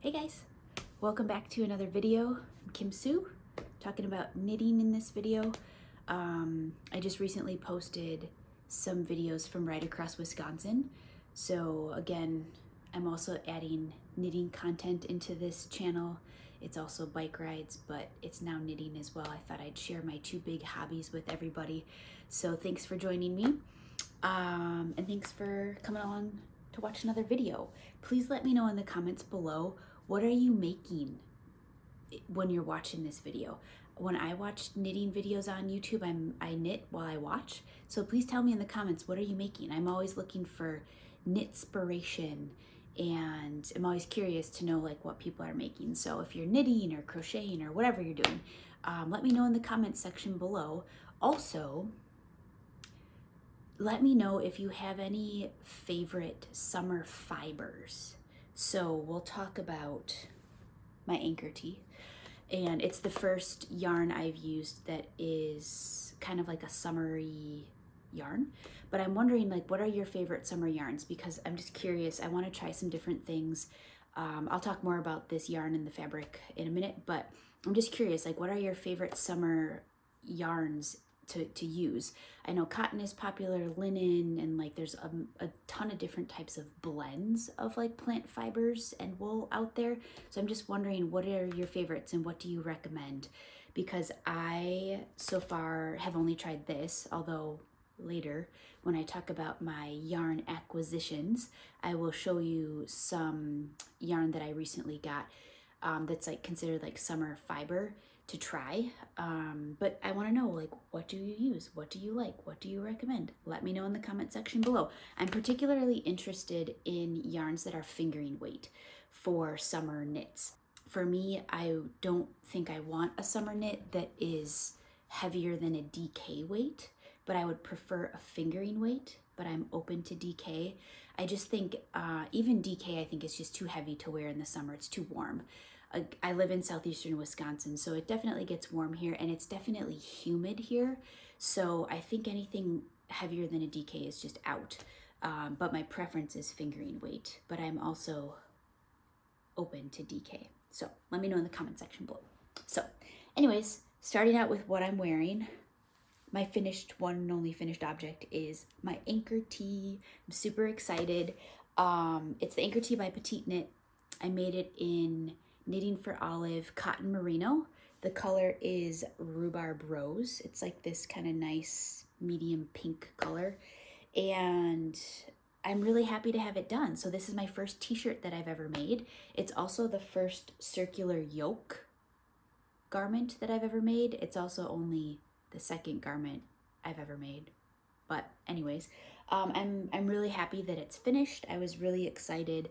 Hey guys, welcome back to another video. I'm Kim Sue, talking about knitting in this video. I just recently posted some videos from right across Wisconsin. So again, I'm also adding knitting content into this channel. It's also bike rides, but it's now knitting as well. I thought I'd share my two big hobbies with everybody. So thanks for joining me. And thanks for coming along to watch another video. Please let me know in the comments below, what are you making when you're watching this video? When I watch knitting videos on YouTube, I knit while I watch. So please tell me in the comments, what are you making? I'm always looking for knitspiration, and I'm always curious to know like what people are making. So if you're knitting or crocheting or whatever you're doing, let me know in the comments section below. Also, let me know if you have any favorite summer fibers. So we'll talk about my Anker tee, and it's the first yarn I've used that is kind of like a summery yarn. But I'm wondering, like, what are your favorite summer yarns? Because I'm just curious. I want to try some different things. I'll talk more about this yarn and the fabric in a minute, but I'm just curious, like, what are your favorite summer yarns to use? I know cotton is popular, linen, and like there's a ton of different types of blends of like plant fibers and wool out there. So I'm just wondering, what are your favorites and what do you recommend? Because I so far have only tried this, although later when I talk about my yarn acquisitions, I will show you some yarn that I recently got that's like considered like summer fiber to try. But I want to know, like, what do you use? What do you like? What do you recommend? Let me know in the comment section below. I'm particularly interested in yarns that are fingering weight for summer knits. For me, I don't think I want a summer knit that is heavier than a DK weight, but I would prefer a fingering weight, but I'm open to DK. I just think even DK, I think is just too heavy to wear in the summer. It's too warm. I live in southeastern Wisconsin, so it definitely gets warm here, and it's definitely humid here. So I think anything heavier than a DK is just out. But my preference is fingering weight, but I'm also open to DK. So let me know in the comment section below. So anyways, starting out with what I'm wearing. My finished one and only finished object is my Anker tee. I'm super excited. It's the Anker tee by Petite Knit. I made it in Knitting for Olive cotton merino. The color is rhubarb rose. It's like this kind of nice medium pink color, and I'm really happy to have it done. So this is my first t-shirt that I've ever made. It's also the first circular yoke garment that I've ever made. It's also only the second garment I've ever made. But anyways, I'm really happy that it's finished. I was really excited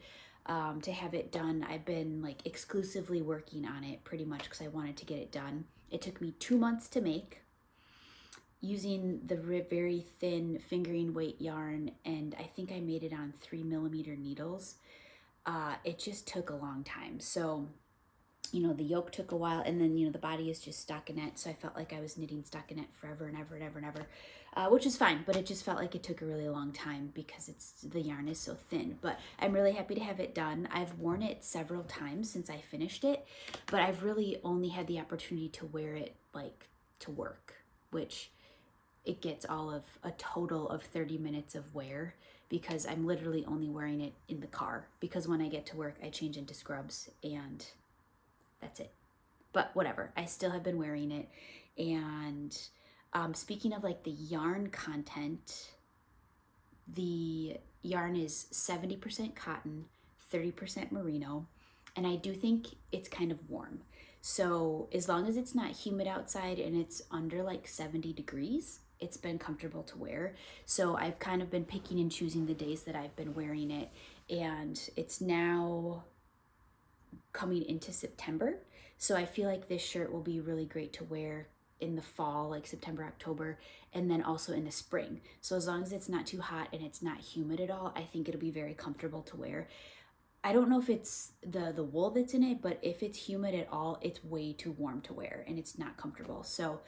to have it done. I've been like exclusively working on it pretty much because I wanted to get it done. It took me 2 months to make using the very thin fingering weight yarn, and I think I made it on 3mm needles. It just took a long time. So the yoke took a while, and then, the body is just stockinette. So I felt like I was knitting stockinette forever and ever and ever and ever, which is fine, but it just felt like it took a really long time because the yarn is so thin. But I'm really happy to have it done. I've worn it several times since I finished it, but I've really only had the opportunity to wear it like to work, which it gets all of a total of 30 minutes of wear because I'm literally only wearing it in the car, because when I get to work, I change into scrubs and that's it. But whatever, I still have been wearing it. And speaking of like the yarn content, the yarn is 70% cotton, 30% merino, and I do think it's kind of warm. So as long as it's not humid outside and it's under like 70 degrees, it's been comfortable to wear. So I've kind of been picking and choosing the days that I've been wearing it, and it's now coming into September. So I feel like this shirt will be really great to wear in the fall, like September, October, and then also in the spring. So as long as it's not too hot and it's not humid at all, I think it'll be very comfortable to wear. I don't know if it's the wool that's in it, but if it's humid at all, it's way too warm to wear and it's not comfortable. So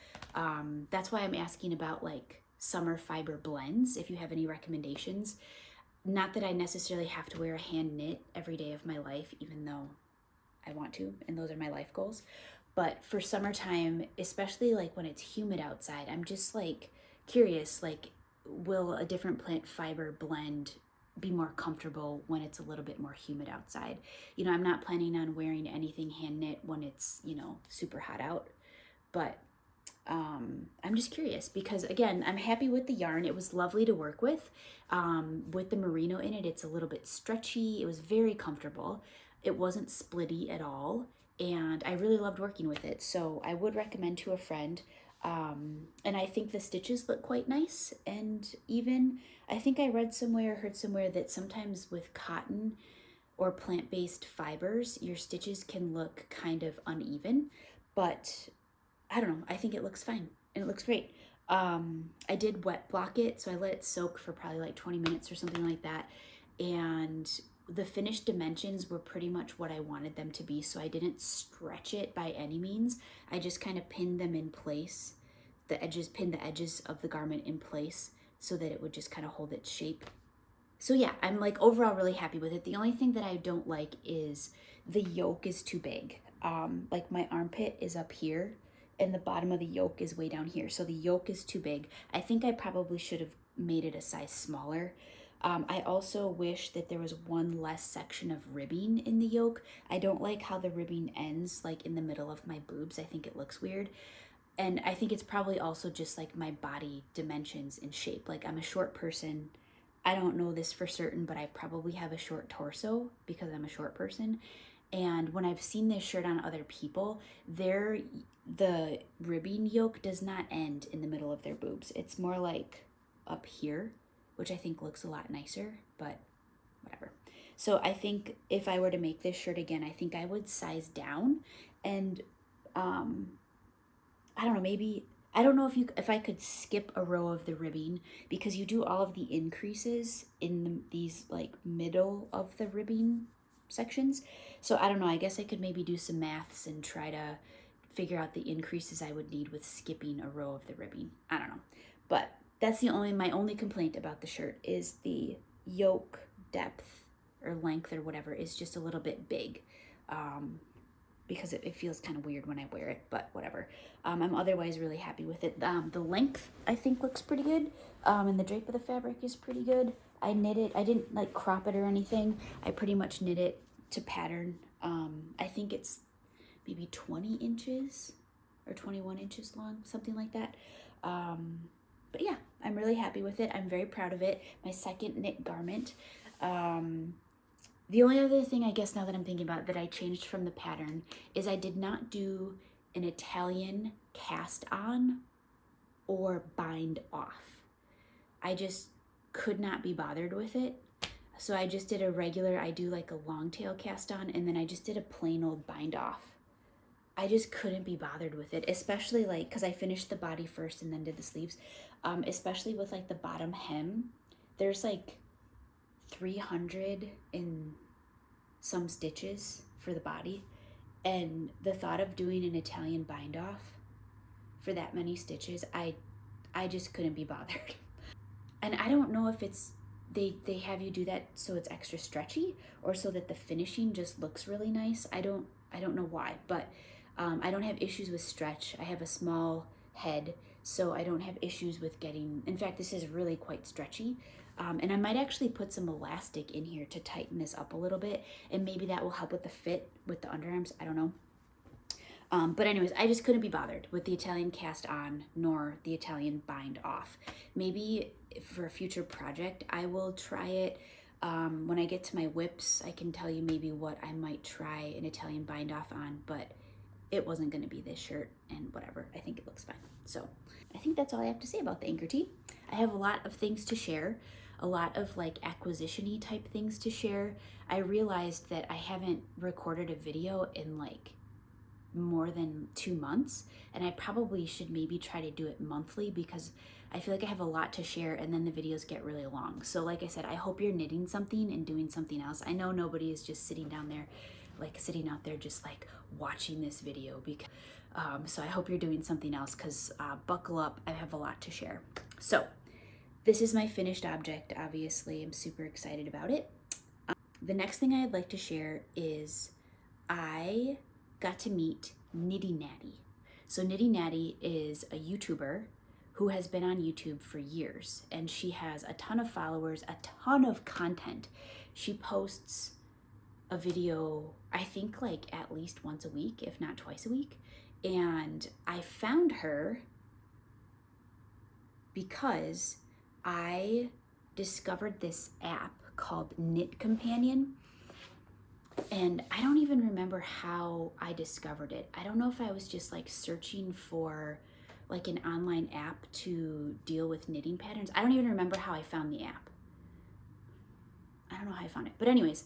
that's why I'm asking about like summer fiber blends, if you have any recommendations. Not that I necessarily have to wear a hand knit every day of my life, even though I want to, and those are my life goals. But for summertime, especially like when it's humid outside, I'm just like curious, like, will a different plant fiber blend be more comfortable when it's a little bit more humid outside? You know, I'm not planning on wearing anything hand knit when it's, you know, super hot out, but I'm just curious because, again, I'm happy with the yarn. It was lovely to work with. With the merino in it, it's a little bit stretchy. It was very comfortable. It wasn't splitty at all, and I really loved working with it. So I would recommend to a friend. And I think the stitches look quite nice. And even, I think I read somewhere, heard somewhere that sometimes with cotton or plant-based fibers, your stitches can look kind of uneven, but I don't know, I think it looks fine and it looks great. I did wet block it, so I let it soak for probably like 20 minutes or something like that. And the finished dimensions were pretty much what I wanted them to be, so I didn't stretch it by any means. I just kind of pinned them in place. Pinned the edges of the garment in place so that it would just kind of hold its shape. So yeah, I'm like overall really happy with it. The only thing that I don't like is the yoke is too big. Like my armpit is up here and the bottom of the yoke is way down here. So the yoke is too big. I think I probably should have made it a size smaller. I also wish that there was one less section of ribbing in the yoke. I don't like how the ribbing ends like in the middle of my boobs. I think it looks weird. And I think it's probably also just like my body dimensions and shape. Like I'm a short person. I don't know this for certain, but I probably have a short torso because I'm a short person. And when I've seen this shirt on other people, the ribbing yoke does not end in the middle of their boobs. It's more like up here, which I think looks a lot nicer, but whatever. So I think if I were to make this shirt again, I think I would size down and I don't know, maybe I don't know if I could skip a row of the ribbing because you do all of the increases in these like middle of the ribbing sections. So I don't know, I guess I could maybe do some maths and try to figure out the increases I would need with skipping a row of the ribbing. I don't know. But that's my only complaint about the shirt is the yoke depth or length or whatever is just a little bit big. Because it feels kind of weird when I wear it, but whatever. I'm otherwise really happy with it. The length I think looks pretty good, and the drape of the fabric is pretty good. I knit it. I didn't like crop it or anything. I pretty much knit it to pattern. I think it's maybe 20 inches or 21 inches long, something like that. But yeah, I'm really happy with it. I'm very proud of it. My second knit garment. The only other thing I guess now that I'm thinking about it, that I changed from the pattern is I did not do an Italian cast on or bind off. I just could not be bothered with it. So I just did a regular, I do like a long tail cast on, and then I just did a plain old bind off. I just couldn't be bothered with it, especially like, because I finished the body first and then did the sleeves, especially with like the bottom hem. There's like 300 and some stitches for the body, and the thought of doing an Italian bind off for that many stitches, I just couldn't be bothered. And I don't know if it's they have you do that so it's extra stretchy or so that the finishing just looks really nice. I don't know why, but I don't have issues with stretch. I have a small head, so I don't have issues with getting, in fact, this is really quite stretchy. And I might actually put some elastic in here to tighten this up a little bit, and maybe that will help with the fit with the underarms. I don't know. But anyways, I just couldn't be bothered with the Italian cast on nor the Italian bind off. Maybe for a future project, I will try it. When I get to my whips, I can tell you maybe what I might try an Italian bind off on, but it wasn't going to be this shirt, and whatever. I think it looks fine. So I think that's all I have to say about the Anker tee. I have a lot of things to share, a lot of like acquisition-y type things to share. I realized that I haven't recorded a video in like more than 2 months, and I probably should maybe try to do it monthly because I feel like I have a lot to share and then the videos get really long. So like I said, I hope you're knitting something and doing something else. I know nobody is just sitting out there just like watching this video because so I hope you're doing something else because buckle up, I have a lot to share. So this is my finished object. Obviously, I'm super excited about it. The next thing I'd like to share is I got to meet Natty. So Natty is a YouTuber who has been on YouTube for years, and she has a ton of followers, a ton of content. She posts a video, I think like at least once a week, if not twice a week. And I found her because I discovered this app called Knit Companion. And I don't even remember how I discovered it. I don't know if I was just like searching for like an online app to deal with knitting patterns. I don't even remember how I found the app. I don't know how I found it. But anyways,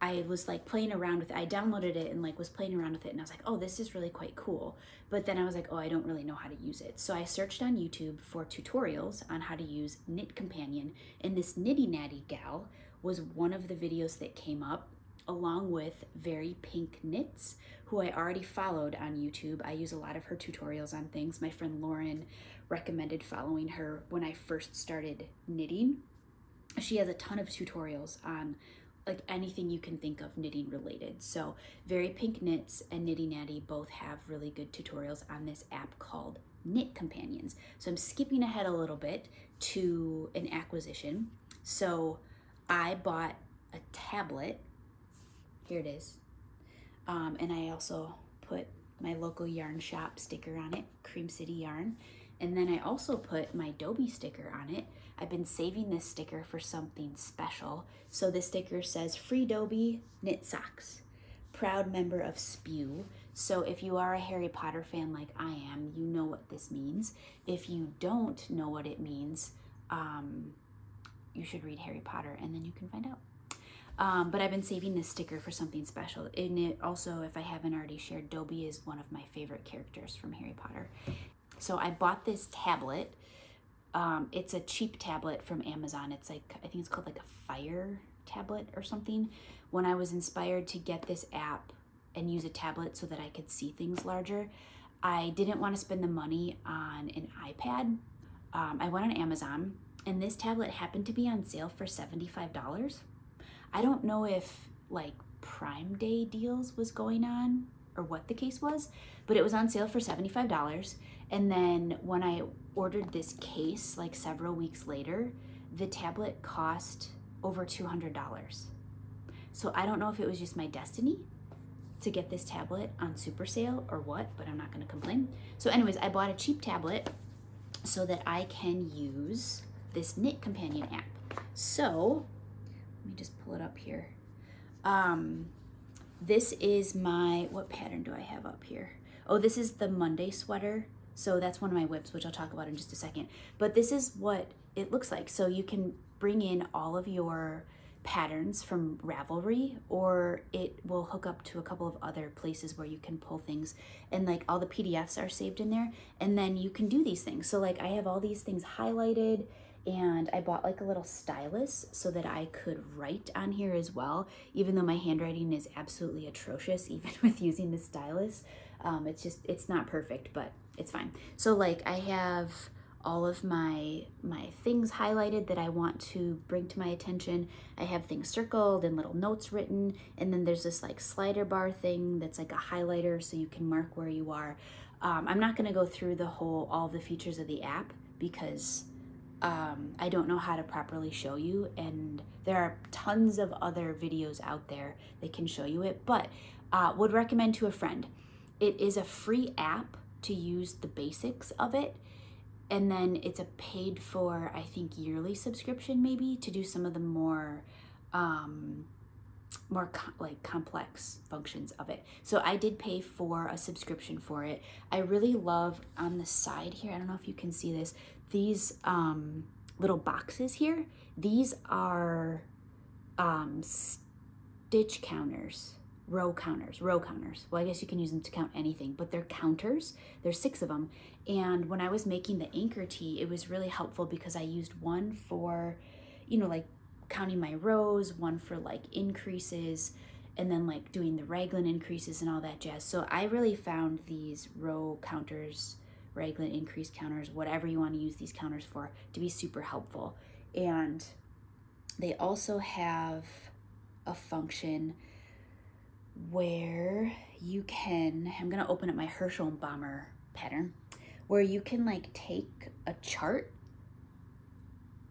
I was like playing around with it. I downloaded it and like was playing around with it, and I was like, oh, this is really quite cool. But then I was like, oh, I don't really know how to use it. So I searched on YouTube for tutorials on how to use Knit Companion, and this Natty gal was one of the videos that came up, along with Very Pink Knits, who I already followed on YouTube. I use a lot of her tutorials on things. My friend Lauren recommended following her when I first started knitting. She has a ton of tutorials on like anything you can think of knitting related. So Very Pink Knits and Natty both have really good tutorials on this app called Knit Companions. So I'm skipping ahead a little bit to an acquisition. So I bought a tablet. Here it is. And I also put my local yarn shop sticker on it, Cream City Yarn. And then I also put my Dobie sticker on it. I've been saving this sticker for something special. So this sticker says, Free Dobie Knit Socks, proud member of SPEW. So if you are a Harry Potter fan like I am, you know what this means. If you don't know what it means, you should read Harry Potter and then you can find out. But I've been saving this sticker for something special. And it also, if I haven't already shared, Dobie is one of my favorite characters from Harry Potter. So I bought this tablet. It's a cheap tablet from Amazon. It's like, I think it's called like a Fire tablet or something. When I was inspired to get this app and use a tablet so that I could see things larger, I didn't want to spend the money on an iPad. I went on Amazon, and this tablet happened to be on sale for $75. I don't know if like Prime Day deals was going on or what the case was, but it was on sale for $75. And then when I ordered this case like several weeks later, the tablet cost over $200. So I don't know if it was just my destiny to get this tablet on super sale or what, but I'm not gonna complain. So anyways, I bought a cheap tablet so that I can use this Knit Companion app. So let me just pull it up here. This is my, what pattern do I have up here? Oh, this is the Monday sweater. So that's one of my whips, which I'll talk about in just a second. But this is what it looks like. So you can bring in all of your patterns from Ravelry, or it will hook up to a couple of other places where you can pull things, and like all the PDFs are saved in there, and then you can do these things. So like I have all these things highlighted, and I bought like a little stylus so that I could write on here as well, even though my handwriting is absolutely atrocious even with using the stylus. It's not perfect, but it's fine. So like I have all of my things highlighted that I want to bring to my attention. I have things circled and little notes written, and then there's this like slider bar thing that's like a highlighter so you can mark where you are. I'm not gonna go through all the features of the app because I don't know how to properly show you, and there are tons of other videos out there that can show you it, but would recommend to a friend. It is a free app to use the basics of it, and then it's a paid for, I think, yearly subscription maybe to do some of the more complex functions of it. So I did pay for a subscription for it. I really love on the side here, I don't know if you can see this, these little boxes here. These are stitch counters, row counters. Well, I guess you can use them to count anything, but they're counters. There's 6 of them. And when I was making the Anker tee, it was really helpful because I used one for, like counting my rows, one for like increases, and then like doing the raglan increases and all that jazz. So I really found these row counters, raglan increase counters, whatever you want to use these counters for, to be super helpful. And they also have a function where you can, I'm gonna open up my Herschel bomber pattern, where you can like take a chart.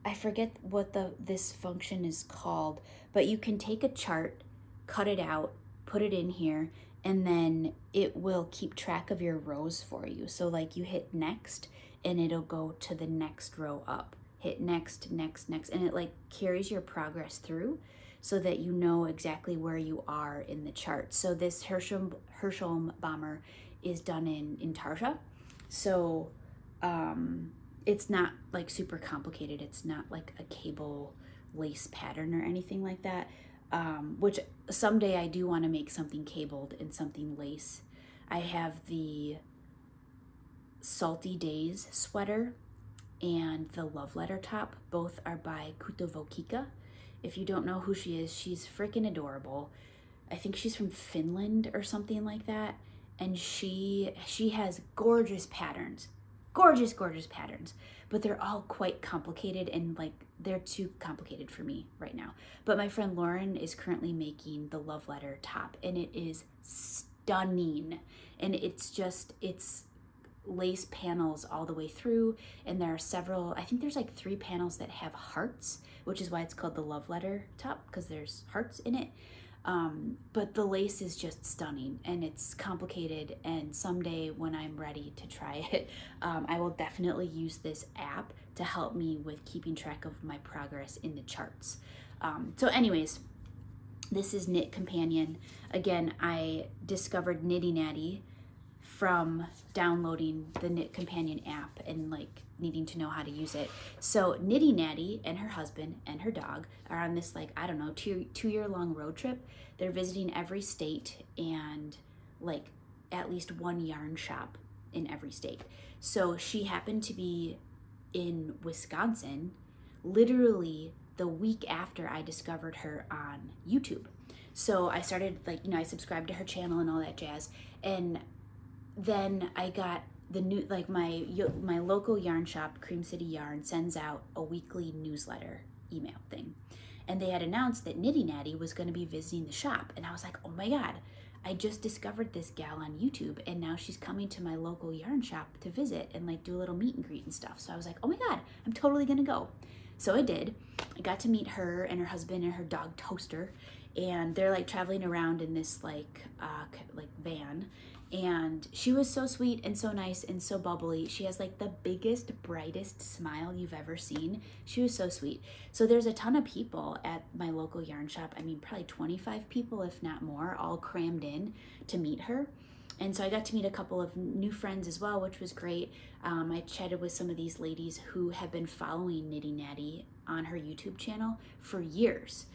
I forget what this function is called, but you can take a chart, cut it out, put it in here, and then it will keep track of your rows for you. So like you hit next and it'll go to the next row up. Hit next, next, next, and it like carries your progress through so that you know exactly where you are in the chart. So this Herschel bomber is done in Tarsha. So it's not like super complicated. It's not like a cable lace pattern or anything like that, which someday I do want to make something cabled and something lace. I have the Salty Days sweater and the Love Letter top. Both are by Kutovokika. If you don't know who she is, she's freaking adorable. I think she's from Finland or something like that. And she has gorgeous patterns. Gorgeous patterns, but they're all quite complicated, and like they're too complicated for me right now. But my friend Lauren is currently making the Love Letter top, and it is stunning. And it's lace panels all the way through, and there are several, I think there's like 3 panels that have hearts, which is why it's called the Love Letter top, because there's hearts in it. But the lace is just stunning, and it's complicated, and someday when I'm ready to try it, I will definitely use this app to help me with keeping track of my progress in the charts. So anyways, this is Knit Companion. Again, I discovered Knitty Natty from downloading the Knit Companion app and like needing to know how to use it. So Knitty Natty and her husband and her dog are on this like, I don't know, two-year long road trip. They're visiting every state and like at least one yarn shop in every state. So she happened to be in Wisconsin literally the week after I discovered her on YouTube. So I started like, I subscribed to her channel and all that jazz. And then I got the new, like my local yarn shop, Cream City Yarn, sends out a weekly newsletter email thing. And they had announced that Knitty Natty was going to be visiting the shop. And I was like, oh my God, I just discovered this gal on YouTube, and now she's coming to my local yarn shop to visit and like do a little meet and greet and stuff. So I was like, oh my God, I'm totally going to go. So I did. I got to meet her and her husband and her dog Toaster. And they're like traveling around in this like van. And she was so sweet and so nice and so bubbly. She has like the biggest, brightest smile you've ever seen. She was so sweet. So there's a ton of people at my local yarn shop. I mean, probably 25 people, if not more, all crammed in to meet her. And so I got to meet a couple of new friends as well, which was great. I chatted with some of these ladies who have been following Knitty Natty on her YouTube channel for years,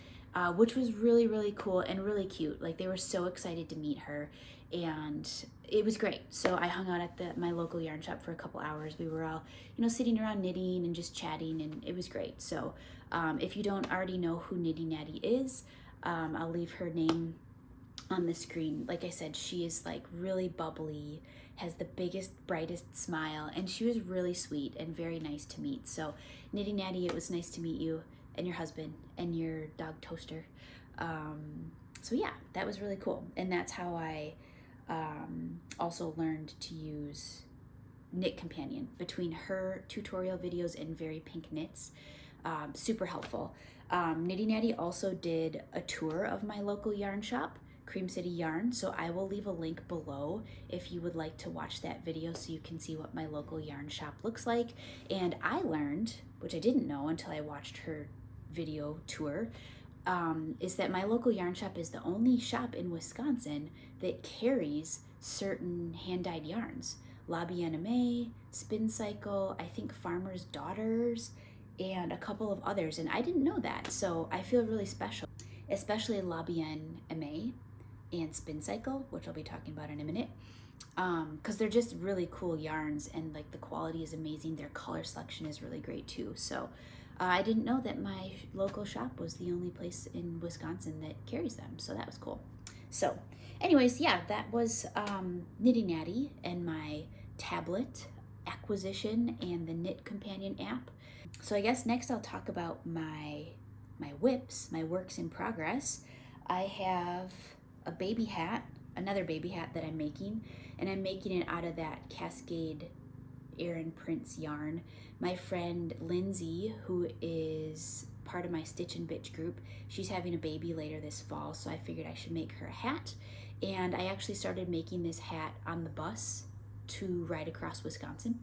which was really, really cool and really cute. Like they were so excited to meet her, and it was great. So I hung out at my local yarn shop for a couple hours. We were all, sitting around knitting and just chatting, and it was great. So if you don't already know who Knitty Natty is, I'll leave her name on the screen. Like I said, she is like really bubbly, has the biggest, brightest smile, and she was really sweet and very nice to meet. So Knitty Natty, it was nice to meet you and your husband and your dog Toaster. So yeah, that was really cool. And that's how I also learned to use Knit Companion, between her tutorial videos and Very Pink Knits. Super helpful. Knitty Natty also did a tour of my local yarn shop, Cream City Yarn, so I will leave a link below if you would like to watch that video so you can see what my local yarn shop looks like. And I learned, which I didn't know until I watched her video tour, is that my local yarn shop is the only shop in Wisconsin that carries certain hand-dyed yarns. La Bien Aimée, Spin Cycle, I think Farmer's Daughters, and a couple of others, and I didn't know that, so I feel really special, especially La Bien Aimée and Spin Cycle, which I'll be talking about in a minute, because they're just really cool yarns, and like the quality is amazing. Their color selection is really great too. So I didn't know that my local shop was the only place in Wisconsin that carries them, so that was cool. So anyways, yeah, that was Knitty Natty and my tablet acquisition and the Knit Companion app. So I guess next I'll talk about my WIPs, my works in progress. I have a baby hat, another baby hat that I'm making, and I'm making it out of that Cascade Aaron Prince yarn. My friend Lindsay, who is part of my Stitch and Bitch group, she's having a baby later this fall, so I figured I should make her a hat. And I actually started making this hat on the bus to ride across Wisconsin,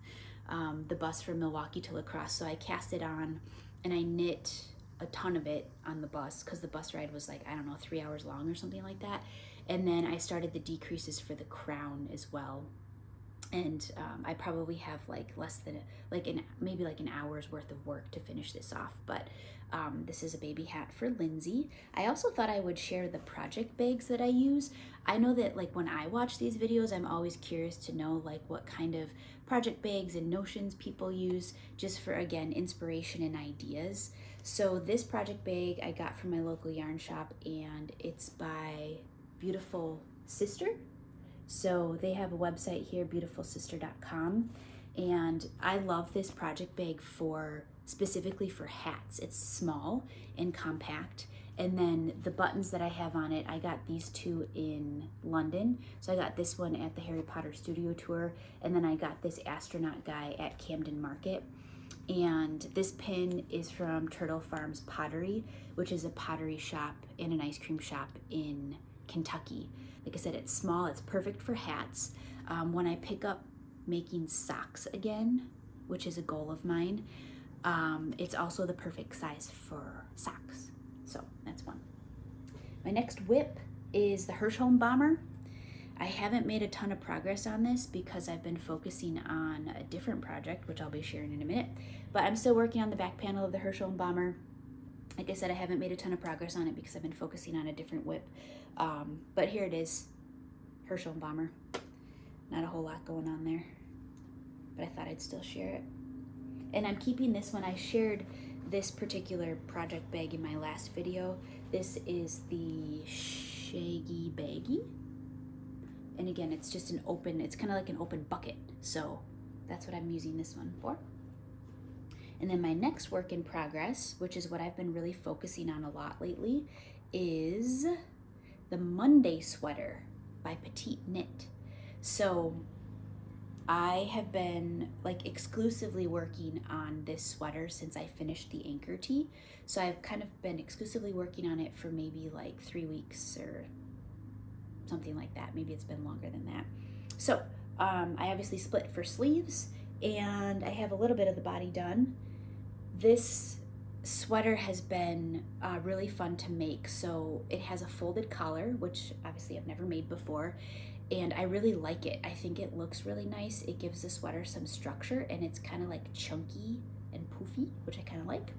the bus from Milwaukee to La Crosse. So I cast it on and I knit a ton of it on the bus because the bus ride was like, I don't know, 3 hours long or something like that. And then I started the decreases for the crown as well. And I probably have like less than maybe an hour's worth of work to finish this off. But this is a baby hat for Lindsay. I also thought I would share the project bags that I use. I know that like when I watch these videos, I'm always curious to know like what kind of project bags and notions people use, just for, again, inspiration and ideas. So this project bag I got from my local yarn shop, and it's by Beautiful Sister. So they have a website here, beautifulsister.com, and I love this project bag specifically for hats. It's small and compact, and then the buttons that I have on it, I got these two in London. So I got this one at the Harry Potter Studio Tour, and then I got this astronaut guy at Camden Market. And this pin is from Turtle Farms Pottery, which is a pottery shop and an ice cream shop in Kentucky. Like I said, it's small, it's perfect for hats. When I pick up making socks again, which is a goal of mine, it's also the perfect size for socks. So that's one. My next whip is the Hirschholm Bomber. I haven't made a ton of progress on this because I've been focusing on a different project, which I'll be sharing in a minute, but I'm still working on the back panel of the Hirschholm Bomber. Like I said, I haven't made a ton of progress on it because I've been focusing on a different whip. But here it is, Hirschholm Bomber. Not a whole lot going on there, but I thought I'd still share it. And I'm keeping this one. I shared this particular project bag in my last video. This is the Shaggy Baggy. And again, it's just it's kind of like an open bucket. So that's what I'm using this one for. And then my next work in progress, which is what I've been really focusing on a lot lately, is the Monday sweater by Petite Knit. So I have been like exclusively working on this sweater since I finished the Anker tee. So I've kind of been exclusively working on it for maybe like 3 weeks or something like that. Maybe it's been longer than that. So I obviously split for sleeves, and I have a little bit of the body done. This sweater has been really fun to make. So it has a folded collar, which obviously I've never made before, and I really like it. I think it looks really nice. It gives the sweater some structure, and it's kind of like chunky and poofy, which I kind of like.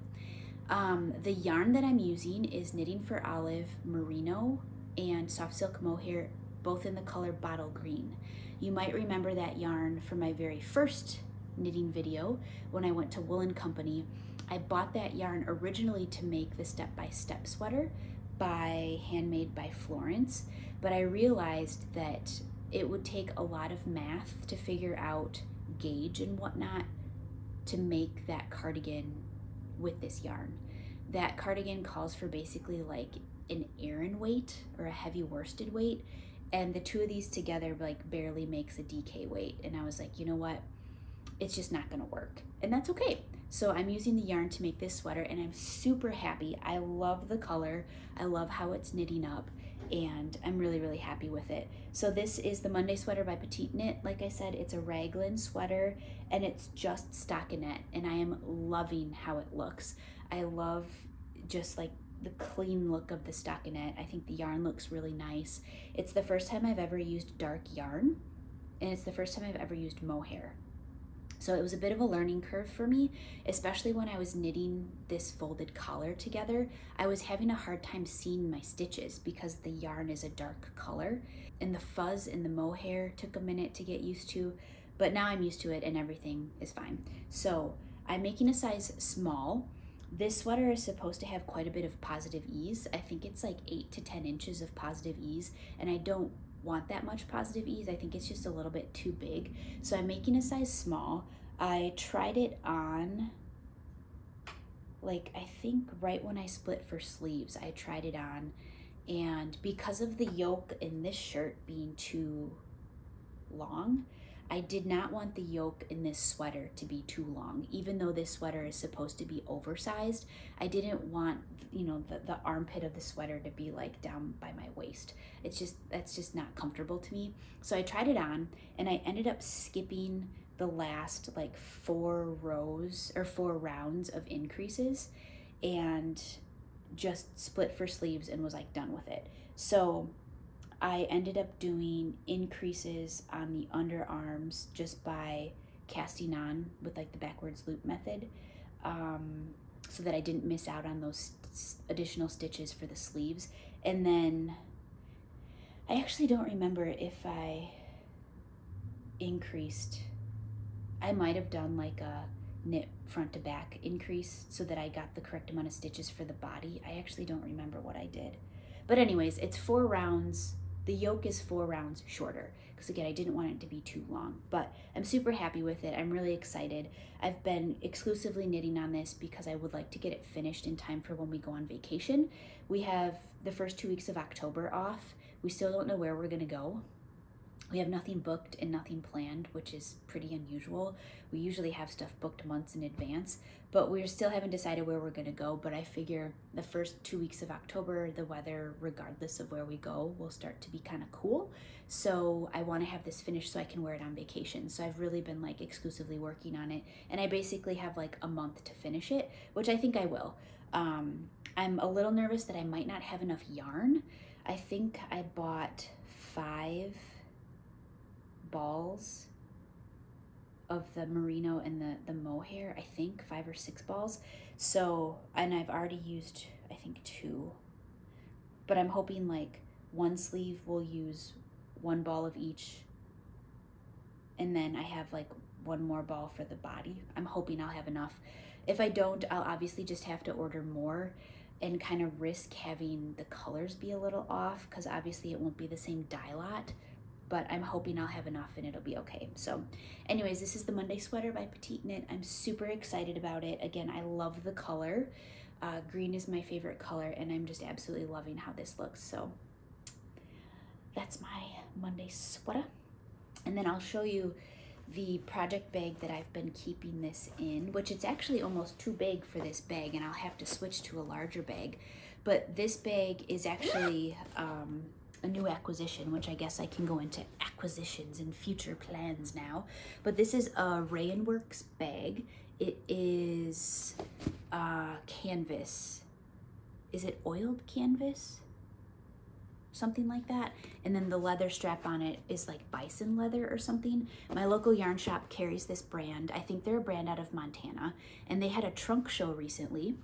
The yarn that I'm using is Knitting for Olive Merino and Soft Silk Mohair, both in the color Bottle Green. You might remember that yarn from my very first knitting video when I went to Woolen Company. I bought that yarn originally to make the Step by Step sweater by Handmade by Florence, but I realized that it would take a lot of math to figure out gauge and whatnot to make that cardigan with this yarn. That cardigan calls for basically like an Aran weight or a heavy worsted weight, and the two of these together like barely makes a DK weight. And I was like, you know what, it's just not gonna work, and that's okay. So I'm using the yarn to make this sweater, and I'm super happy. I love the color, I love how it's knitting up, and I'm really, really happy with it. So this is the Monday sweater by Petite Knit. Like I said, it's a raglan sweater, and it's just stockinette, and I am loving how it looks. I love just like the clean look of the stockinette. I think the yarn looks really nice. It's the first time I've ever used dark yarn, and it's the first time I've ever used mohair. So it was a bit of a learning curve for me, especially when I was knitting this folded collar together. I was having a hard time seeing my stitches because the yarn is a dark color, and the fuzz in the mohair took a minute to get used to, but now I'm used to it and everything is fine. So I'm making a size small. This sweater is supposed to have quite a bit of positive ease. I think it's like 8 to 10 inches of positive ease, and I don't want that much positive ease. I think it's just a little bit too big. So I'm making a size small. I tried it on, like, I think right when I split for sleeves, I tried it on, And because of the yoke in this shirt being too long, I did not want the yoke in this sweater to be too long. Even though this sweater is supposed to be oversized, I didn't want, the armpit of the sweater to be like down by my waist. That's just not comfortable to me. So I tried it on and I ended up skipping the last like 4 rounds of increases and just split for sleeves and was like done with it. So I ended up doing increases on the underarms just by casting on with like the backwards loop method, so that I didn't miss out on those additional stitches for the sleeves. And then I actually don't remember if I increased. I might have done like a knit front to back increase so that I got the correct amount of stitches for the body. I actually don't remember what I did. But anyways, it's 4 rounds. The yoke is 4 rounds shorter because again, I didn't want it to be too long, but I'm super happy with it. I'm really excited. I've been exclusively knitting on this because I would like to get it finished in time for when we go on vacation. We have the first 2 weeks of October off. We still don't know where we're gonna go. We have nothing booked and nothing planned, which is pretty unusual. We usually have stuff booked months in advance, but we still haven't decided where we're gonna go. But I figure the first 2 weeks of October, the weather, regardless of where we go, will start to be kind of cool. So I wanna have this finished so I can wear it on vacation. So I've really been like exclusively working on it. And I basically have like a month to finish it, which I think I will. I'm a little nervous that I might not have enough yarn. I think I bought 5 balls of the merino and the mohair, I think 5 or 6 balls. So, and I've already used, I think 2, but I'm hoping like one sleeve will use 1 ball of each. And then I have like 1 more ball for the body. I'm hoping I'll have enough. If I don't, I'll obviously just have to order more and kind of risk having the colors be a little off because obviously it won't be the same dye lot. But I'm hoping I'll have enough and it'll be okay. So anyways, this is the Monday sweater by Petite Knit. I'm super excited about it. Again, I love the color. Green is my favorite color and I'm just absolutely loving how this looks. So that's my Monday sweater. And then I'll show you the project bag that I've been keeping this in, which it's actually almost too big for this bag and I'll have to switch to a larger bag. But this bag is actually a new acquisition, which I guess I can go into acquisitions and future plans now. But this is a Rayon Works bag. It is canvas. Is it oiled canvas? Something like that. And then the leather strap on it is like bison leather or something. My local yarn shop carries this brand. I think they're a brand out of Montana. And they had a trunk show recently.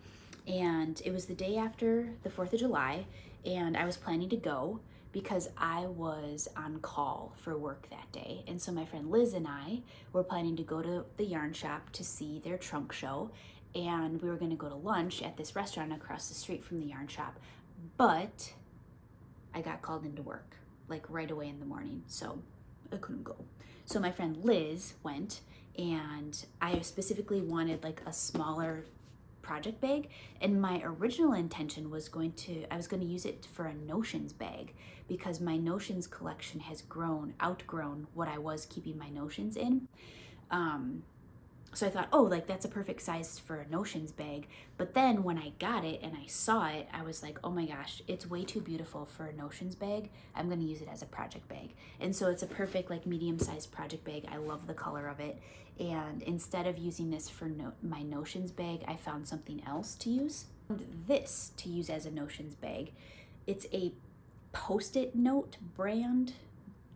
And it was the day after the 4th of July. And I was planning to go because I was on call for work that day. And so my friend Liz and I were planning to go to the yarn shop to see their trunk show. And we were gonna go to lunch at this restaurant across the street from the yarn shop. But I got called into work, like right away in the morning, so I couldn't go. So my friend Liz went, and I specifically wanted like a smaller project bag, and my original intention was I was going to use it for a notions bag because my notions collection has outgrown what I was keeping my notions in. So I thought, oh, like that's a perfect size for a notions bag. But then when I got it and I saw it, I was like, oh my gosh, it's way too beautiful for a notions bag. I'm gonna use it as a project bag. And so it's a perfect like medium-sized project bag. I love the color of it. And instead of using this for my notions bag, I found something else to use. This to use as a notions bag. It's a Post-it note brand.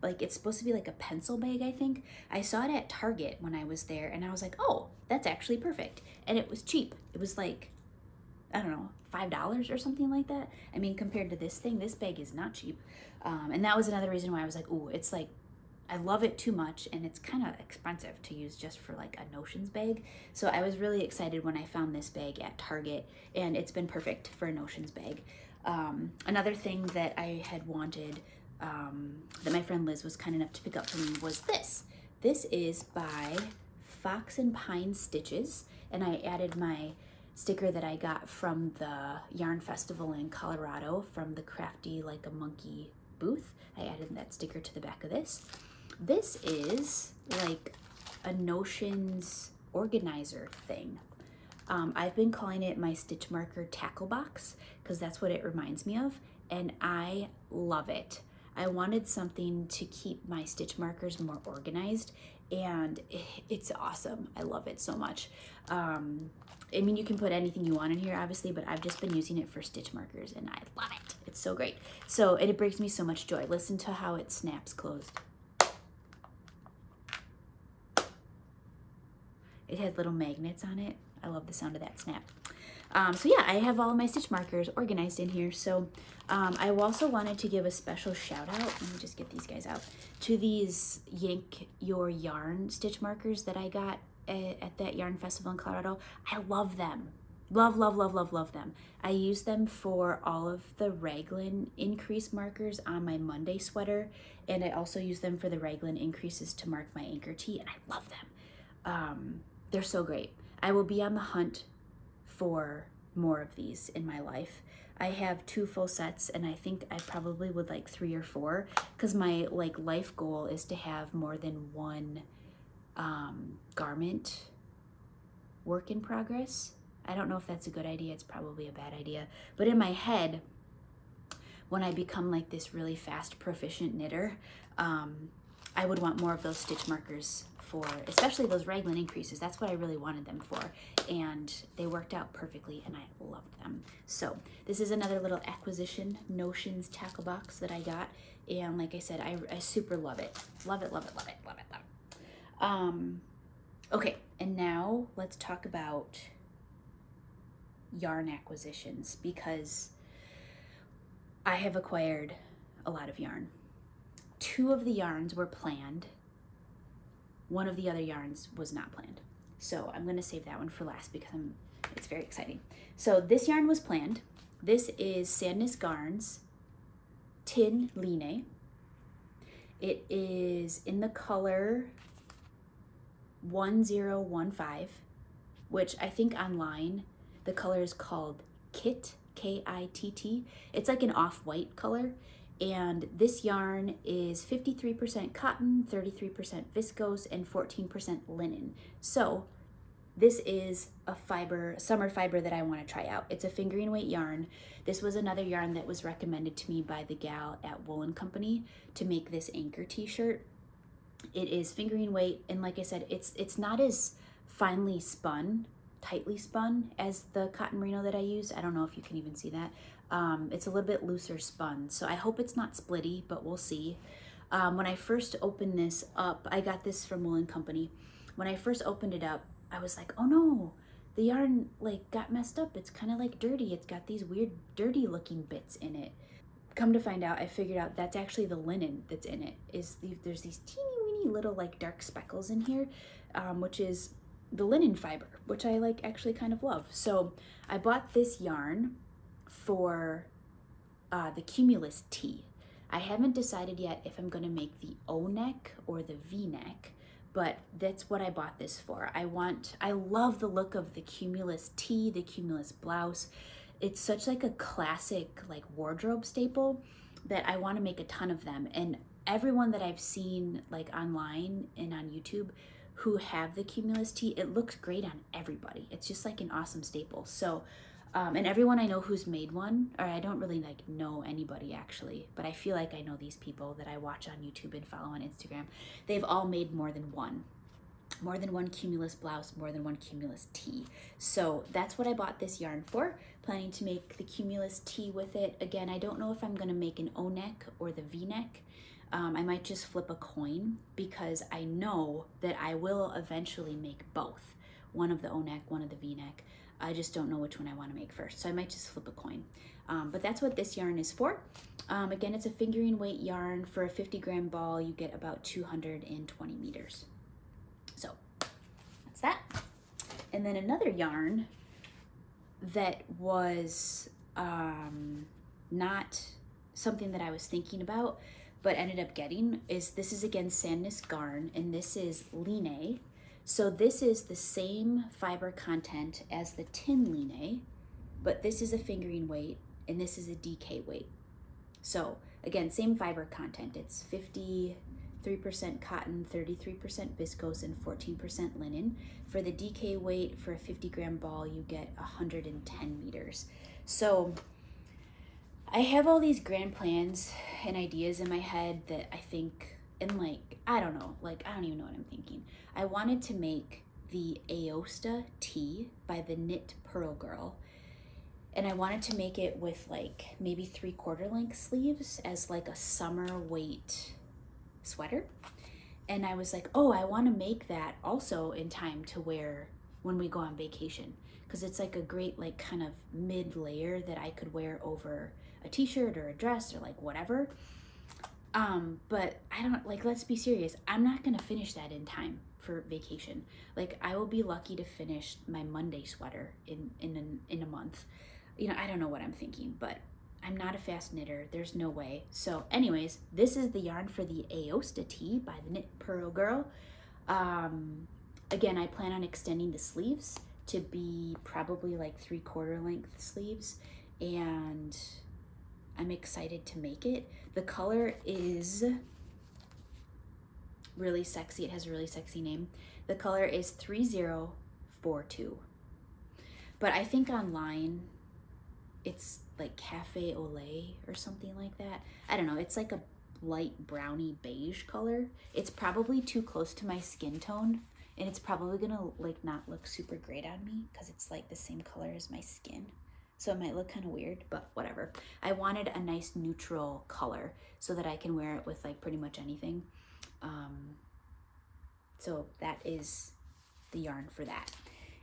Like it's supposed to be like a pencil bag, I think. I saw it at Target when I was there and I was like, oh, that's actually perfect. And it was cheap. It was like, I don't know, $5 or something like that. I mean, compared to this thing, this bag is not cheap. And that was another reason why I was like, ooh, it's like, I love it too much and it's kind of expensive to use just for like a notions bag. So I was really excited when I found this bag at Target and it's been perfect for a notions bag. Another thing that I had wanted that my friend Liz was kind enough to pick up for me was this. This is by Fox and Pine Stitches, and I added my sticker that I got from the yarn festival in Colorado from the Crafty Like a Monkey booth. I added that sticker to the back of this. This is like a notions organizer thing. I've been calling it my stitch marker tackle box because that's what it reminds me of, and I love it. I wanted something to keep my stitch markers more organized, and it's awesome. I love it so much. I mean, you can put anything you want in here, obviously, but I've just been using it for stitch markers, and I love it. It's so great. So, and it brings me so much joy. Listen to how it snaps closed. It has little magnets on it. I love the sound of that snap. So yeah, I have all of my stitch markers organized in here. So I also wanted to give a special shout out, let me just get these guys out, to these Yank Your Yarn stitch markers that I got at that yarn festival in Colorado. I love them. Love, love, love, love, love them. I use them for all of the raglan increase markers on my Monday sweater, and I also use them for the raglan increases to mark my Anker tee, and I love them. They're so great. I will be on the hunt for more of these in my life. I have 2 full sets, and I think I probably would like 3 or 4, because my like life goal is to have more than one garment work in progress. I don't know if that's a good idea. It's probably a bad idea. But in my head, when I become like this really fast, proficient knitter, I would want more of those stitch markers for, especially those raglan increases. That's what I really wanted them for. And they worked out perfectly, and I loved them. So this is another little acquisition, Notions tackle box that I got. And like I said, I super love it. Love it, love it, love it, love it, love it. Okay, and now let's talk about yarn acquisitions, because I have acquired a lot of yarn. 2 of the yarns were planned. One of the other yarns was not planned. So I'm going to save that one for last because it's very exciting. So this yarn was planned. This is Sadness Garns Tin Line. It is in the color 1015, which I think online the color is called Kit, K-I-T-T. It's like an off-white color. And this yarn is 53% cotton, 33% viscose, and 14% linen. So this is a summer fiber that I want to try out. It's a fingering weight yarn. This was another yarn that was recommended to me by the gal at Woolen Company to make this Anker t-shirt. It is fingering weight, and like I said, it's not as finely spun, tightly spun as the cotton merino that I use. I don't know if you can even see that. It's a little bit looser spun, so I hope it's not splitty, but we'll see. When I first opened this up, I got this from Woolen Company. When I first opened it up, I was like, oh no, the yarn like got messed up. It's kind of like dirty. It's got these weird dirty looking bits in it. Come to find out, I figured out that's actually the linen that's in it. There's these teeny weeny little like dark speckles in here, which is the linen fiber, which I like actually kind of love. So I bought this yarn for the Cumulus tee. I haven't decided yet if I'm going to make the O neck or the V neck, but that's what I bought this for. I love the look of the Cumulus tee, the Cumulus blouse. It's such like a classic like wardrobe staple that I want to make a ton of them. And everyone that I've seen like online and on YouTube who have the Cumulus tee, it looks great on everybody. It's just like an awesome staple. So and everyone I know who's made one, or I don't really like know anybody actually, but I feel like I know these people that I watch on YouTube and follow on Instagram. They've all made more than one Cumulus blouse, more than one Cumulus tee. So that's what I bought this yarn for, planning to make the Cumulus tee with it. Again, I don't know if I'm gonna make an O neck or the V neck. I might just flip a coin because I know that I will eventually make both. One of the O neck, one of the V neck. I just don't know which one I want to make first, so I might just flip a coin. But that's what this yarn is for. Again, it's a fingering weight yarn. For a 50-gram ball, you get about 220 meters. So that's that. And then another yarn that was not something that I was thinking about, but ended up getting this is again Sadness Garn, and this is Line So this is the same fiber content as the tin line, but this is a fingering weight and this is a DK weight. So again, same fiber content. It's 53% cotton, 33% viscose, and 14% linen. For the DK weight, for a 50-gram ball, you get 110 meters. So I have all these grand plans and ideas in my head that I think, and like, I don't know, like, I don't even know what I'm thinking. I wanted to make the Aosta tee by the Knit Pearl Girl. And I wanted to make it with like maybe 3/4 length sleeves as like a summer weight sweater. And I was like, oh, I want to make that also in time to wear when we go on vacation. Because it's like a great like kind of mid layer that I could wear over a t-shirt or a dress or like whatever. But I don't, like, let's be serious. I'm not going to finish that in time for vacation. Like, I will be lucky to finish my Monday sweater in a month. You know, I don't know what I'm thinking, but I'm not a fast knitter. There's no way. So anyways, this is the yarn for the Aosta tee by the Knit Pearl Girl. Again, I plan on extending the sleeves to be probably like 3/4 length sleeves, and I'm excited to make it. The color is really sexy. It has a really sexy name. The color is 3042. But I think online it's like Cafe au lait or something like that. I don't know. It's like a light browny beige color. It's probably too close to my skin tone, and it's probably gonna like not look super great on me because it's like the same color as my skin. So it might look kind of weird, but whatever. I wanted a nice neutral color so that I can wear it with like pretty much anything. So that is the yarn for that.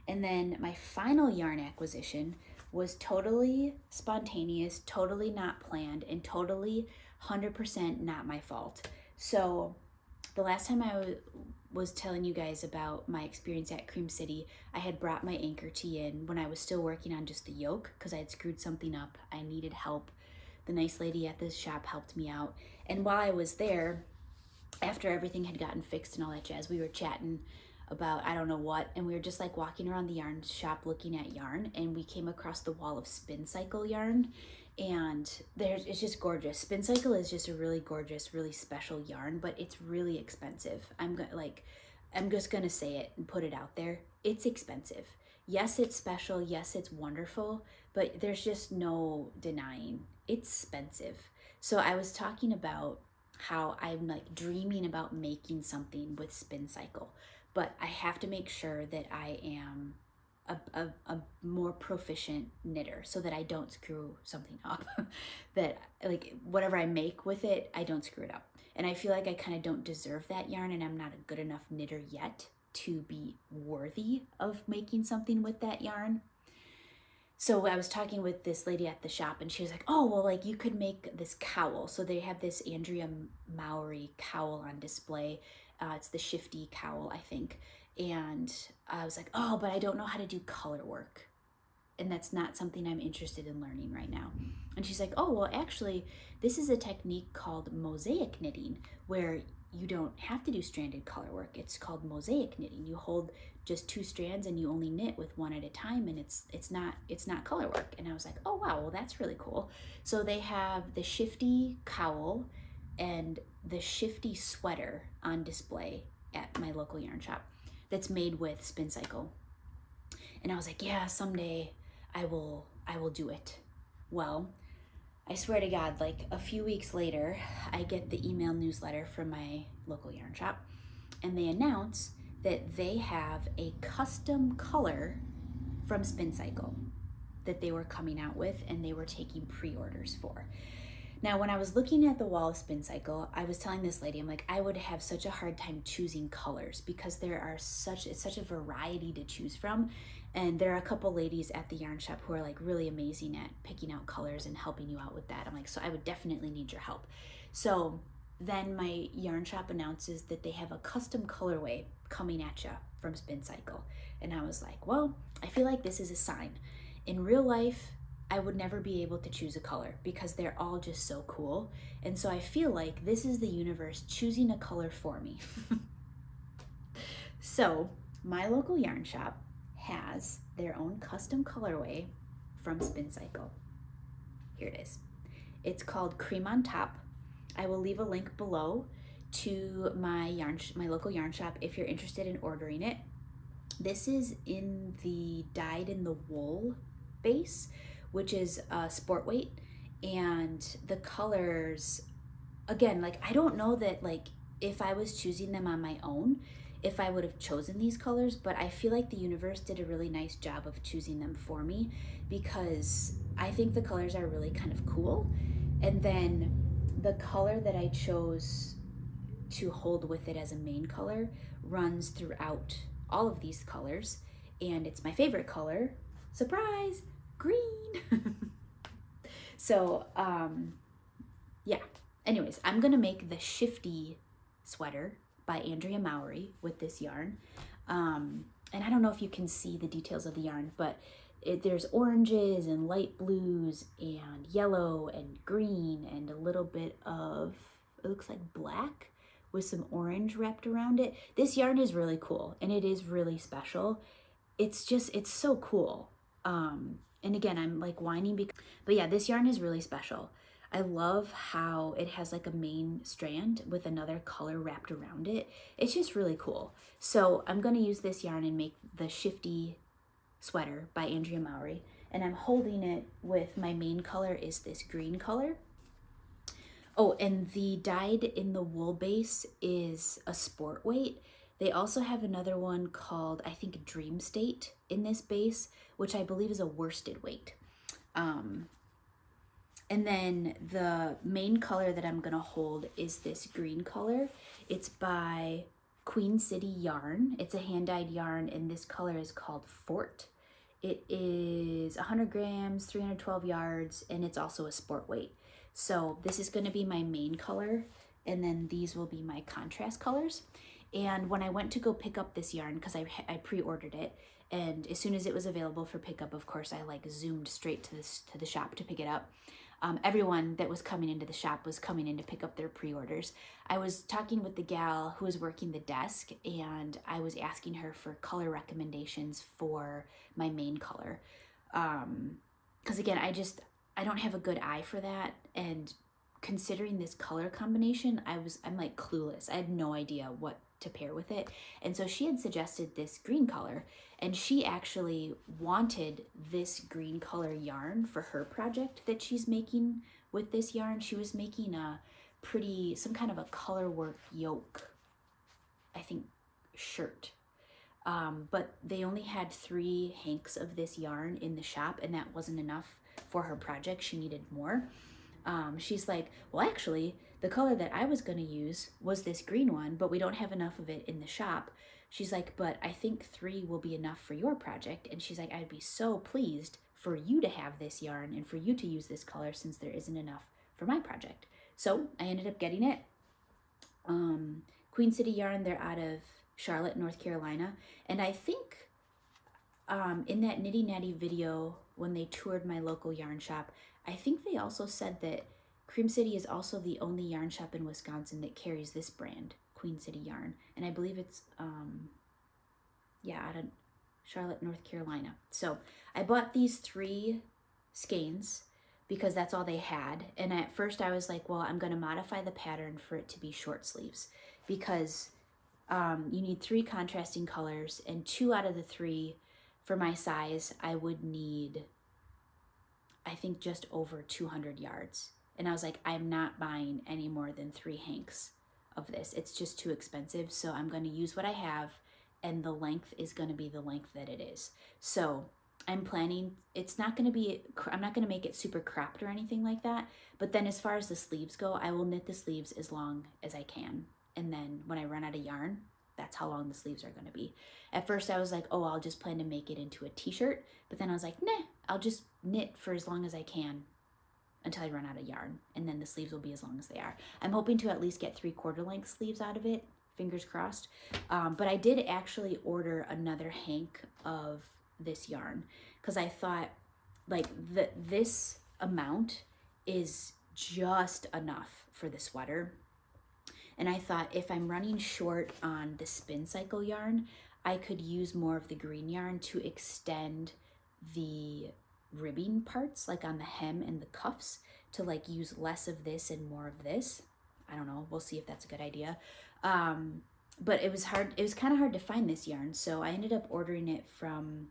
And then my final yarn acquisition was totally spontaneous, totally not planned, and totally 100% not my fault. So the last time I was telling you guys about my experience at Cream City, I had brought my Anker tee in when I was still working on just the yoke because I had screwed something up. I needed help. The nice lady at this shop helped me out. And while I was there, after everything had gotten fixed and all that jazz, we were chatting about I don't know what, and we were just like walking around the yarn shop looking at yarn, and we came across the wall of Spin Cycle yarn, and it's just gorgeous. Spin Cycle is just a really gorgeous, really special yarn, but it's really expensive. I'm just gonna say it and put it out there. It's expensive. Yes, it's special. Yes, it's wonderful, but there's just no denying it's expensive. So I was talking about how I'm like dreaming about making something with Spin Cycle, but I have to make sure that I am a more proficient knitter so that I don't screw something up. That like whatever I make with it, I don't screw it up. And I feel like I kind of don't deserve that yarn, and I'm not a good enough knitter yet to be worthy of making something with that yarn. So I was talking with this lady at the shop, and she was like, oh, well, like you could make this cowl. So they have this Andrea Mowry cowl on display. It's the Shifty cowl, I think. And I was like, oh, but I don't know how to do color work. And that's not something I'm interested in learning right now. And she's like, oh, well, actually, this is a technique called mosaic knitting, where you don't have to do stranded color work. It's called mosaic knitting. You hold just 2 strands and you only knit with one at a time, and it's not color work. And I was like, oh wow, well that's really cool. So they have the Shifty cowl and the Shifty sweater on display at my local yarn shop that's made with Spin Cycle. And I was like, yeah, someday I will do it. Well, I swear to God, like a few weeks later, I get the email newsletter from my local yarn shop, and they announce that they have a custom color from Spin Cycle that they were coming out with, and they were taking pre-orders for. Now, when I was looking at the wall of Spin Cycle, I was telling this lady, I'm like, I would have such a hard time choosing colors because it's such a variety to choose from. And there are a couple ladies at the yarn shop who are like really amazing at picking out colors and helping you out with that. I'm like, so I would definitely need your help. So then my yarn shop announces that they have a custom colorway coming at you from Spin Cycle. And I was like, well, I feel like this is a sign. In real life, I would never be able to choose a color because they're all just so cool. And so I feel like this is the universe choosing a color for me. So my local yarn shop has their own custom colorway from Spin Cycle. Here it is. It's called Cream on Top. I will leave a link below to my local yarn shop if you're interested in ordering it. This is in the dyed in the wool base, which is sport weight, and the colors, again, like I don't know that like if I was choosing them on my own, if I would have chosen these colors, but I feel like the universe did a really nice job of choosing them for me because I think the colors are really kind of cool. And then the color that I chose to hold with it as a main color runs throughout all of these colors, and it's my favorite color, surprise, green. So yeah, anyways, I'm gonna make the Shifty sweater by Andrea Mowry with this yarn, and I don't know if you can see the details of the yarn, but there's oranges and light blues and yellow and green and a little bit of, it looks like black with some orange wrapped around it. This yarn is really cool and it is really special. It's so cool. And again, I'm like whining but yeah, this yarn is really special. I love how it has like a main strand with another color wrapped around it. It's just really cool. So I'm gonna use this yarn and make the Shifty sweater by Andrea Mowry. And I'm holding it with my main color is this green color. Oh, and the dyed in the wool base is a sport weight. They also have another one called, I think, Dream State in this base, which I believe is a worsted weight. And then the main color that I'm gonna hold is this green color. It's by Queen City Yarn. It's a hand-dyed yarn, and this color is called Fort. It is 100 grams, 312 yards, and it's also a sport weight. So this is going to be my main color, and then these will be my contrast colors. And when I went to go pick up this yarn, because I pre-ordered it, and as soon as it was available for pickup, of course, I like zoomed straight to the shop to pick it up. Everyone that was coming into the shop was coming in to pick up their pre-orders. I was talking with the gal who was working the desk, and I was asking her for color recommendations for my main color. Because again, I don't have a good eye for that, and considering this color combination, I'm like clueless. I had no idea what to pair with it. And so she had suggested this green color, and she actually wanted this green color yarn for her project that she's making with this yarn. She was making some kind of a color work yoke, I think, shirt. But they only had 3 hanks of this yarn in the shop, and that wasn't enough for her project. She needed more. She's like, well, actually, the color that I was going to use was this green one, but we don't have enough of it in the shop. She's like, but I think 3 will be enough for your project. And she's like, I'd be so pleased for you to have this yarn and for you to use this color since there isn't enough for my project. So I ended up getting it. Queen City Yarn, they're out of Charlotte, North Carolina. And I think in that Knitty Natty video, when they toured my local yarn shop, I think they also said that Cream City is also the only yarn shop in Wisconsin that carries this brand, Queen City Yarn. And I believe it's, out of Charlotte, North Carolina. So I bought these 3 skeins because that's all they had. And at first I was like, well, I'm going to modify the pattern for it to be short sleeves because you need 3 contrasting colors, and 2 out of the 3 for my size, I would need, I think, just over 200 yards. And I was like, I'm not buying any more than 3 hanks of this. It's just too expensive. So I'm going to use what I have, and the length is going to be the length that it is. So I'm planning, I'm not going to make it super cropped or anything like that. But then as far as the sleeves go, I will knit the sleeves as long as I can. And then when I run out of yarn, that's how long the sleeves are going to be. At first I was like, oh, I'll just plan to make it into a t-shirt. But then I was like, nah, I'll just knit for as long as I can until I run out of yarn. And then the sleeves will be as long as they are. I'm hoping to at least get 3/4 length sleeves out of it. Fingers crossed. But I did actually order another hank of this yarn because I thought like this amount is just enough for the sweater. And I thought if I'm running short on the Spin Cycle yarn, I could use more of the green yarn to extend the ribbing parts, like on the hem and the cuffs, to like use less of this and more of this. I don't know, we'll see if that's a good idea. But it was hard, it was kind of hard to find this yarn, so I ended up ordering it from,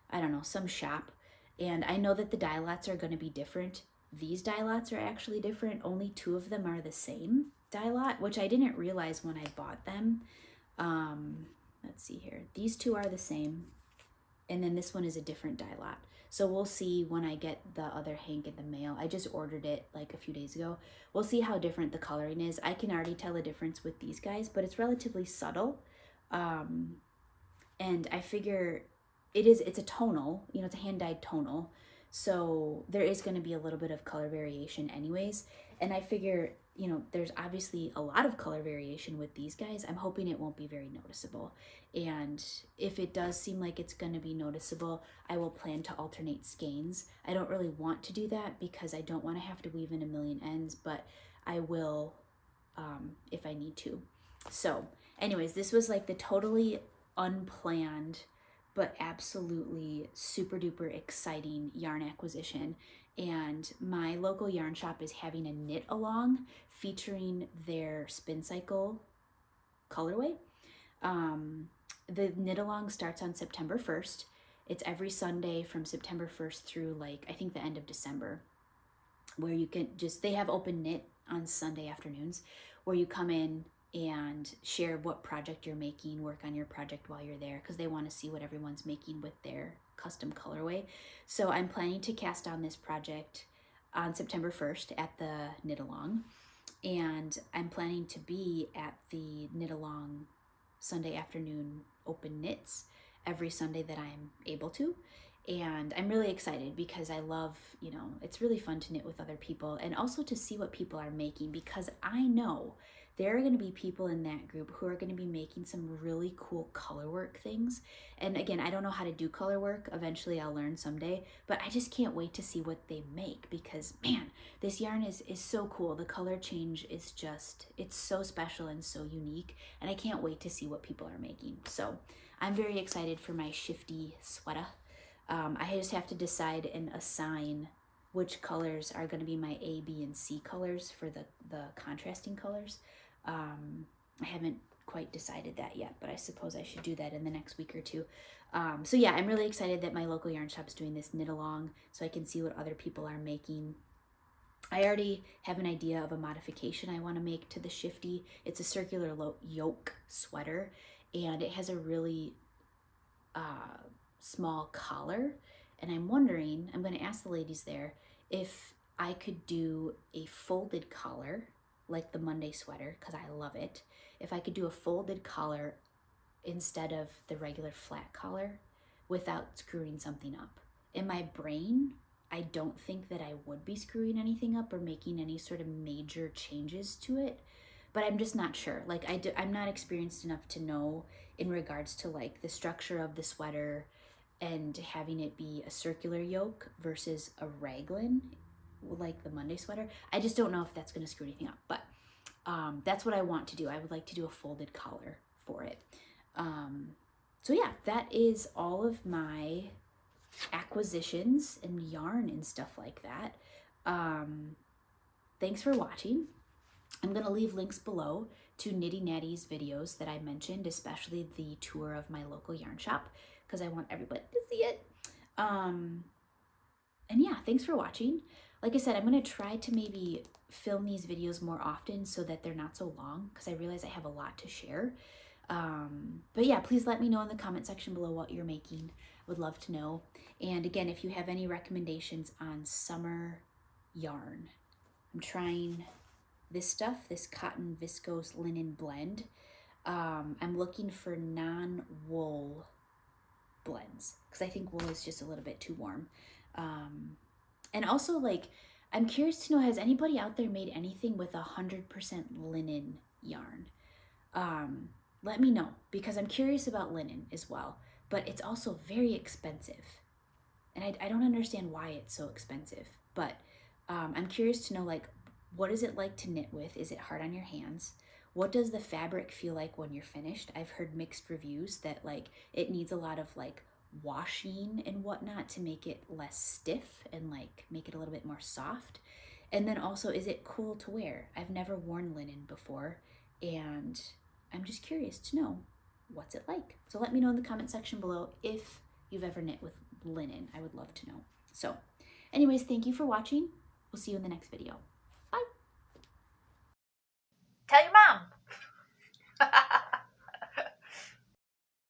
I don't know, some shop. And I know that the dye lots are going to be different. These dye lots are actually different. Only 2 of them are the same dye lot, which I didn't realize when I bought them. Let's see here. These 2 are the same, and then this one is a different dye lot. So we'll see when I get the other hank in the mail. I just ordered it like a few days ago. We'll see how different the coloring is. I can already tell a difference with these guys, but it's relatively subtle. And I figure it's a tonal, you know, it's a hand-dyed tonal. So there is going to be a little bit of color variation anyways. And I figure, you know, there's obviously a lot of color variation with these guys. I'm hoping it won't be very noticeable. And if it does seem like it's going to be noticeable, I will plan to alternate skeins. I don't really want to do that because I don't want to have to weave in a million ends, but I will if I need to. So anyways, this was like the totally unplanned but absolutely super duper exciting yarn acquisition. And my local yarn shop is having a knit along featuring their spin cycle colorway. The knit along starts on September 1st. It's every Sunday from September 1st through like, I think the end of December, where you can just, they have open knit on Sunday afternoons where you come in and share what project you're making, work on your project while you're there, because they want to see what everyone's making with their custom colorway. So I'm planning to cast on this project on September 1st at the knit along, and I'm planning to be at the knit along Sunday afternoon open knits every Sunday that I'm able to. And I'm really excited because I love, you know, it's really fun to knit with other people and also to see what people are making, because I know there are going to be people in that group who are going to be making some really cool color work things. And again, I don't know how to do color work. Eventually I'll learn someday, but I just can't wait to see what they make because man, this yarn is so cool. The color change is just, it's so special and so unique. And I can't wait to see what people are making. So I'm very excited for my shifty sweater. I just have to decide and assign which colors are going to be my A, B, and C colors for the contrasting colors. I haven't quite decided that yet, but I suppose I should do that in the next week or two. So yeah, I'm really excited that my local yarn shop's doing this knit along so I can see what other people are making. I already have an idea of a modification I want to make to the shifty. It's a circular yoke sweater, and it has a really small collar, and I'm wondering, I'm going to ask the ladies there if I could do a folded collar like the Monday sweater, because I love it. If I could do a folded collar instead of the regular flat collar without screwing something up. In my brain, I don't think that I would be screwing anything up or making any sort of major changes to it, but I'm just not sure. Like I'm not experienced enough to know in regards to like the structure of the sweater and having it be a circular yoke versus a raglan like the Monday sweater. I just don't know if that's going to screw anything up, but that's what I want to do. I would like to do a folded collar for it. So yeah, that is all of my acquisitions and yarn and stuff like that. Thanks for watching. I'm going to leave links below to Knitty Natty's videos that I mentioned, especially the tour of my local yarn shop, because I want everybody to see it. And yeah, thanks for watching. Like I said, I'm going to try to maybe film these videos more often so that they're not so long, because I realize I have a lot to share. But yeah, please let me know in the comment section below what you're making. I would love to know. And again, if you have any recommendations on summer yarn, I'm trying this stuff, this cotton viscose linen blend. I'm looking for non-wool blends because I think wool is just a little bit too warm. And also, like, I'm curious to know, has anybody out there made anything with 100% linen yarn? Let me know, because I'm curious about linen as well, but it's also very expensive. And I don't understand why it's so expensive, but I'm curious to know, like, what is it like to knit with? Is it hard on your hands? what does the fabric feel like when you're finished? I've heard mixed reviews that like it needs a lot of like washing and whatnot to make it less stiff and like make it a little bit more soft. And then also, is it cool to wear? I've never worn linen before, and I'm just curious to know, what's it like? So let me know in the comment section below if you've ever knit with linen. I would love to know. So anyways, thank you for watching. We'll see you in the next video. Bye. Tell your mom.